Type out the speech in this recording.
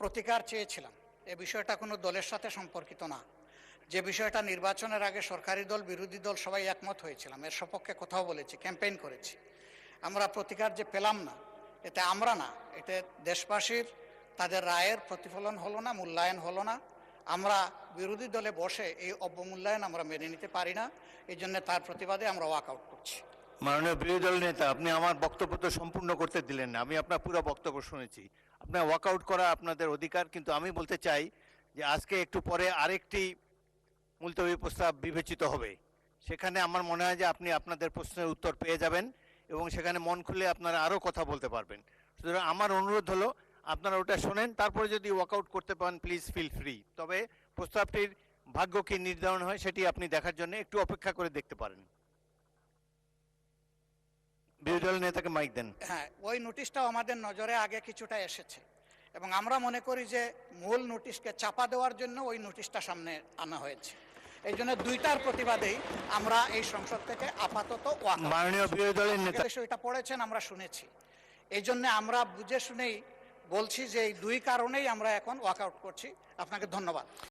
প্রতিকার চেয়েছিলাম। এ বিষয়টা কোনো দলের সাথে সম্পর্কিত না। যে বিষয়টা নির্বাচনের আগে সরকারি দল বিরোধী দল সবাই একমত হয়েছিলাম, এর সপক্ষে কথাও বলেছি, ক্যাম্পেইন করেছি। আমরা প্রতিকার যে পেলাম না, এতে আমরা না, এতে দেশবাসীর তাদের রায়ের প্রতিফলন হলো না, মূল্যায়ন হলো না। আমরা বিরোধী দলে বসে এই অবমূল্যায়ন আমরা মেনে নিতে পারি না। এই জন্য তার প্রতিবাদে আমরা ওয়াকআউট করছি। মাননীয় বিরোধী দল নেতা, আপনি আমার বক্তব্য তো সম্পূর্ণ করতে দিলেন না। আমি আপনার পুরো বক্তব্য শুনেছি। আপনার ওয়াকআউট করা আপনাদের অধিকার, কিন্তু আমি বলতে চাই যে আজকে একটু পরে আরেকটি মুলতবি প্রস্তাব বিবেচিত হবে। সেখানে আমার মনে হয় যে আপনি আপনাদের প্রশ্নের উত্তর পেয়ে যাবেন এবং সেখানে মন খুলে আপনারা আরও কথা বলতে পারবেন। সুতরাং আমার অনুরোধ হলো আপনারা ওটা শোনেন, তারপরে যদি ওয়াকআউট করতে পারেন প্লিজ ফিল ফ্রি। তবে প্রস্তাবটির ভাগ্য কি নির্ধারণ হয় সেটি আপনি দেখার জন্য একটু অপেক্ষা করে দেখতে পারেন। বিরোধী দল নেতাকে মাইক দেন। হ্যাঁ, ওই নোটিশটাও আমাদের নজরে আগে কিছুটা এসেছে এবং আমরা মনে করি যে মূল নোটিশকে চাপা দেওয়ার জন্য ওই নোটিশটা সামনে আনা হয়েছে। এই জন্য দুইটার প্রতিবাদেই আমরা এই সংসদ থেকে আপাতত মাননীয় বিরোধী দলের নেতা, বিষয়টা পড়েছেন, আমরা শুনেছি। এই জন্য আমরা বুঝে শুনেই বলছি যে এই দুই কারণেই আমরা এখন ওয়াকআউট করছি। আপনাকে ধন্যবাদ।